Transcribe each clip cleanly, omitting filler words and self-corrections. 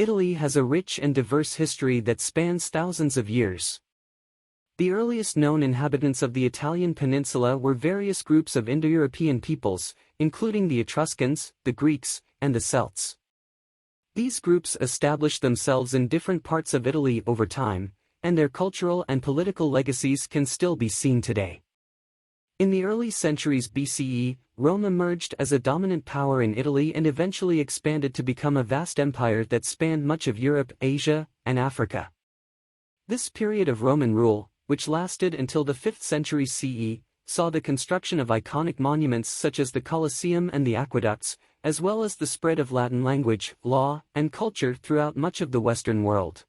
Italy has a rich and diverse history that spans thousands of years. The earliest known inhabitants of the Italian peninsula were various groups of Indo-European peoples, including the Etruscans, the Greeks, and the Celts. These groups established themselves in different parts of Italy over time, and their cultural and political legacies can still be seen today. In the early centuries BCE, Rome emerged as a dominant power in Italy and eventually expanded to become a vast empire that spanned much of Europe, Asia, and Africa. This period of Roman rule, which lasted until the 5th century CE, saw the construction of iconic monuments such as the Colosseum and the aqueducts, as well as the spread of Latin language, law, and culture throughout much of the Western world.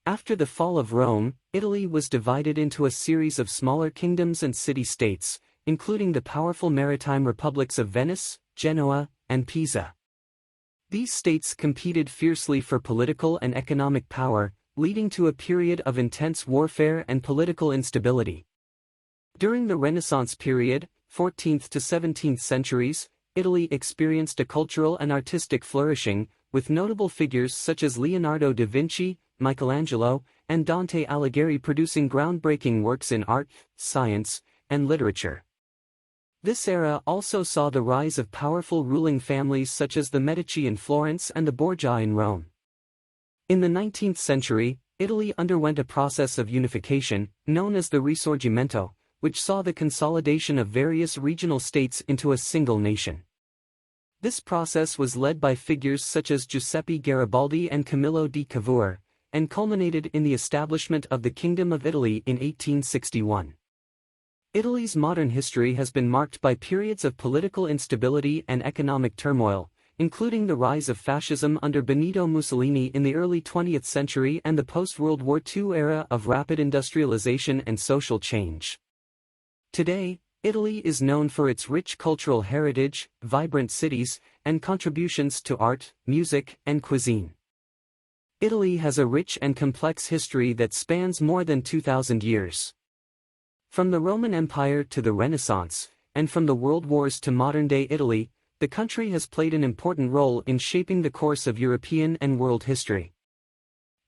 After the fall of Rome, Italy was divided into a series of smaller kingdoms and city-states, including the powerful maritime republics of Venice, Genoa, and Pisa. These states competed fiercely for political and economic power, leading to a period of intense warfare and political instability. During the Renaissance period, 14th to 17th centuries, Italy experienced a cultural and artistic flourishing, with notable figures such as Leonardo da Vinci, Michelangelo, and Dante Alighieri producing groundbreaking works in art, science, and literature. This era also saw the rise of powerful ruling families such as the Medici in Florence and the Borgia in Rome. In the 19th century, Italy underwent a process of unification, known as the Risorgimento, which saw the consolidation of various regional states into a single nation. This process was led by figures such as Giuseppe Garibaldi and Camillo di Cavour, and culminated in the establishment of the Kingdom of Italy in 1861. Italy's modern history has been marked by periods of political instability and economic turmoil, including the rise of fascism under Benito Mussolini in the early 20th century and the post-World War II era of rapid industrialization and social change. Today, Italy is known for its rich cultural heritage, vibrant cities, and contributions to art, music, and cuisine. Italy has a rich and complex history that spans more than 2,000 years. From the Roman Empire to the Renaissance, and from the World Wars to modern-day Italy, the country has played an important role in shaping the course of European and world history.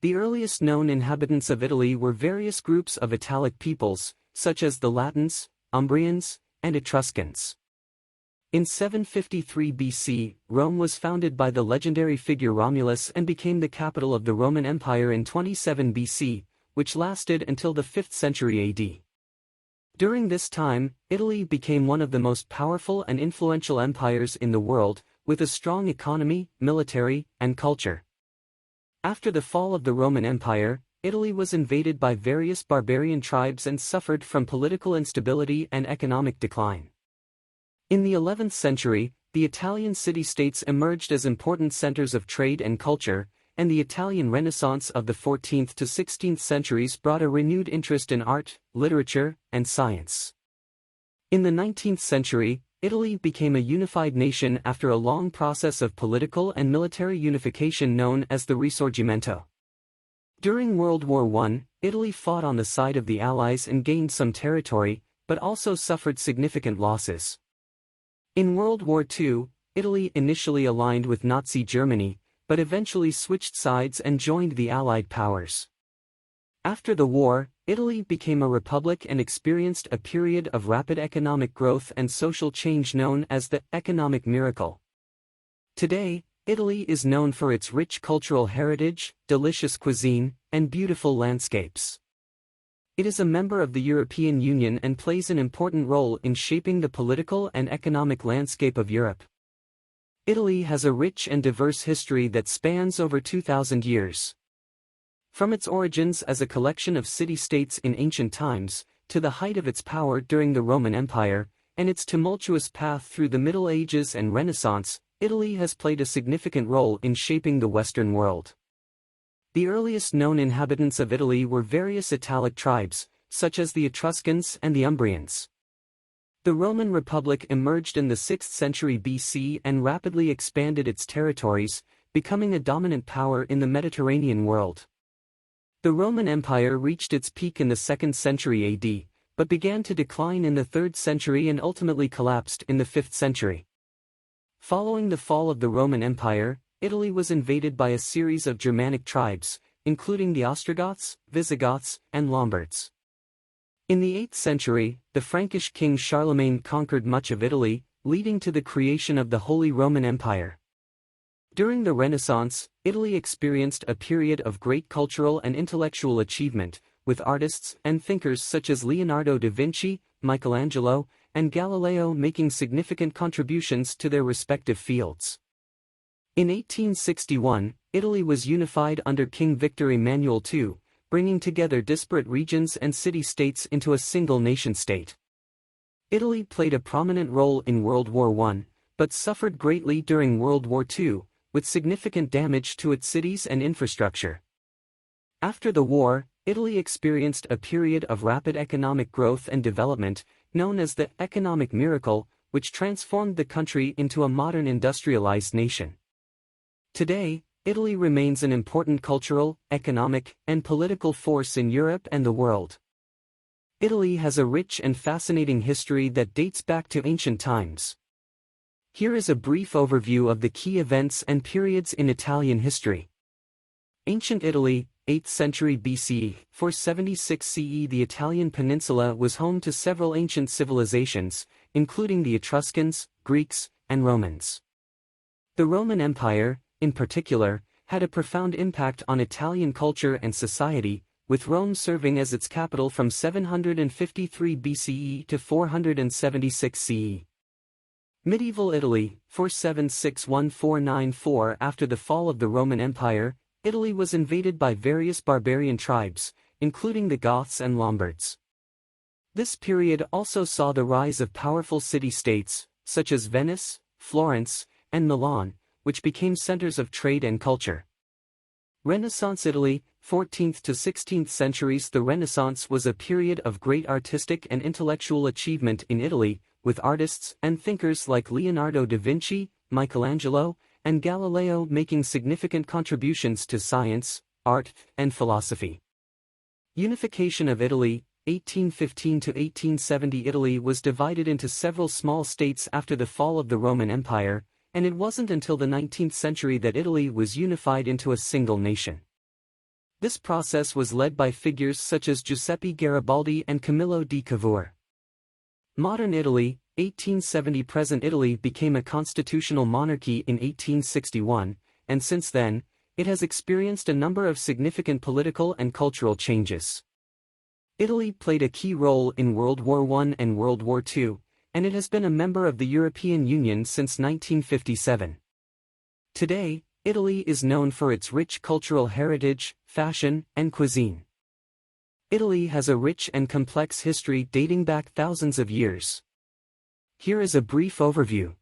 The earliest known inhabitants of Italy were various groups of Italic peoples, such as the Latins, Umbrians, and Etruscans. In 753 BC, Rome was founded by the legendary figure Romulus and became the capital of the Roman Empire in 27 BC, which lasted until the 5th century AD. During this time, Italy became one of the most powerful and influential empires in the world, with a strong economy, military, and culture. After the fall of the Roman Empire, Italy was invaded by various barbarian tribes and suffered from political instability and economic decline. In the 11th century, the Italian city-states emerged as important centers of trade and culture, and the Italian Renaissance of the 14th to 16th centuries brought a renewed interest in art, literature, and science. In the 19th century, Italy became a unified nation after a long process of political and military unification known as the Risorgimento. During World War I, Italy fought on the side of the Allies and gained some territory, but also suffered significant losses. In World War II, Italy initially aligned with Nazi Germany, but eventually switched sides and joined the Allied powers. After the war, Italy became a republic and experienced a period of rapid economic growth and social change known as the economic miracle. Today, Italy is known for its rich cultural heritage, delicious cuisine, and beautiful landscapes. It is a member of the European Union and plays an important role in shaping the political and economic landscape of Europe. Italy has a rich and diverse history that spans over 2,000 years. From its origins as a collection of city-states in ancient times, to the height of its power during the Roman Empire, and its tumultuous path through the Middle Ages and Renaissance, Italy has played a significant role in shaping the Western world. The earliest known inhabitants of Italy were various Italic tribes, such as the Etruscans and the Umbrians. The Roman Republic emerged in the 6th century BC and rapidly expanded its territories, becoming a dominant power in the Mediterranean world. The Roman Empire reached its peak in the 2nd century AD, but began to decline in the 3rd century and ultimately collapsed in the 5th century. Following the fall of the Roman Empire, Italy was invaded by a series of Germanic tribes, including the Ostrogoths, Visigoths, and Lombards. In the 8th century, the Frankish king Charlemagne conquered much of Italy, leading to the creation of the Holy Roman Empire. During the Renaissance, Italy experienced a period of great cultural and intellectual achievement, with artists and thinkers such as Leonardo da Vinci, Michelangelo, and Galileo making significant contributions to their respective fields. In 1861, Italy was unified under King Victor Emmanuel II, bringing together disparate regions and city-states into a single nation-state. Italy played a prominent role in World War I, but suffered greatly during World War II, with significant damage to its cities and infrastructure. After the war, Italy experienced a period of rapid economic growth and development, known as the economic miracle, which transformed the country into a modern industrialized nation. Today, Italy remains an important cultural, economic, and political force in Europe and the world. Italy has a rich and fascinating history that dates back to ancient times. Here is a brief overview of the key events and periods in Italian history. Ancient Italy, 8th century BCE. 476 CE. The Italian peninsula was home to several ancient civilizations, including the Etruscans, Greeks, and Romans. The Roman Empire, in particular, had a profound impact on Italian culture and society, with Rome serving as its capital from 753 BCE to 476 CE. Medieval Italy, 476-1494. After the fall of the Roman Empire, Italy was invaded by various barbarian tribes, including the Goths and Lombards. This period also saw the rise of powerful city-states, such as Venice, Florence, and Milan, which became centers of trade and culture. Renaissance Italy, 14th to 16th centuries. The Renaissance was a period of great artistic and intellectual achievement in Italy, with artists and thinkers like Leonardo da Vinci, Michelangelo, and Galileo making significant contributions to science, art, and philosophy. Unification of Italy, 1815 to 1870. Italy was divided into several small states after the fall of the Roman Empire, and it wasn't until the 19th century that Italy was unified into a single nation. This process was led by figures such as Giuseppe Garibaldi and Camillo di Cavour. Modern Italy, 1870. Present Italy became a constitutional monarchy in 1861, and since then, it has experienced a number of significant political and cultural changes. Italy played a key role in World War I and World War II, and it has been a member of the European Union since 1957. Today, Italy is known for its rich cultural heritage, fashion, and cuisine. Italy has a rich and complex history dating back thousands of years. Here is a brief overview.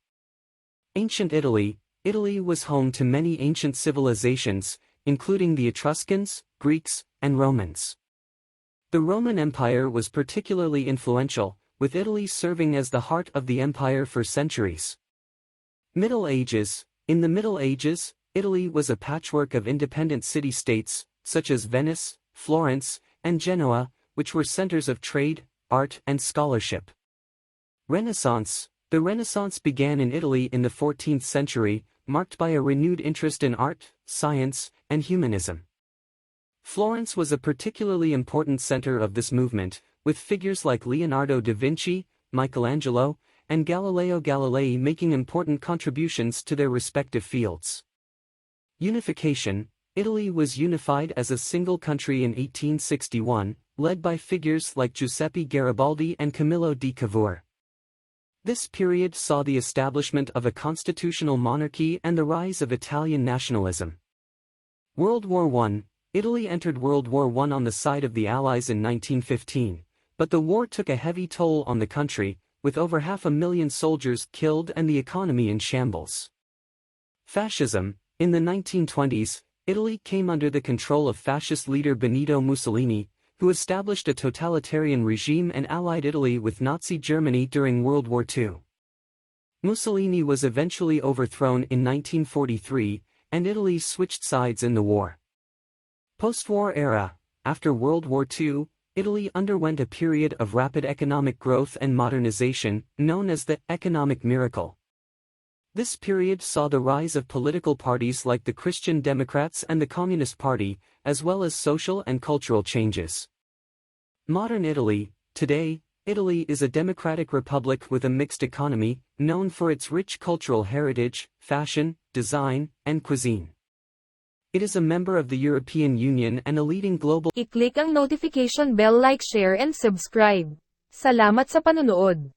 Ancient Italy. Italy was home to many ancient civilizations, including the Etruscans, Greeks, and Romans. The Roman Empire was particularly influential, with Italy serving as the heart of the empire for centuries. Middle Ages. In the Middle Ages, Italy was a patchwork of independent city-states, such as Venice, Florence, and Genoa, which were centers of trade, art, and scholarship. Renaissance. The Renaissance began in Italy in the 14th century, marked by a renewed interest in art, science, and humanism. Florence was a particularly important center of this movement, with figures like Leonardo da Vinci, Michelangelo, and Galileo Galilei making important contributions to their respective fields. Unification. Italy was unified as a single country in 1861, led by figures like Giuseppe Garibaldi and Camillo di Cavour. This period saw the establishment of a constitutional monarchy and the rise of Italian nationalism. World War I. Italy entered World War I on the side of the Allies in 1915, but the war took a heavy toll on the country, with over 500,000 soldiers killed and the economy in shambles. Fascism. In the 1920s, Italy came under the control of fascist leader Benito Mussolini, who established a totalitarian regime and allied Italy with Nazi Germany during World War II. Mussolini was eventually overthrown in 1943, and Italy switched sides in the war. Post-war era. After World War II, Italy underwent a period of rapid economic growth and modernization, known as the economic miracle. This period saw the rise of political parties like the Christian Democrats and the Communist Party, as well as social and cultural changes. Modern Italy. Today, Italy is a democratic republic with a mixed economy, known for its rich cultural heritage, fashion, design, and cuisine. It is a member of the European Union and a leading global. I-click ang notification bell, like, share and subscribe. Salamat sa panonood.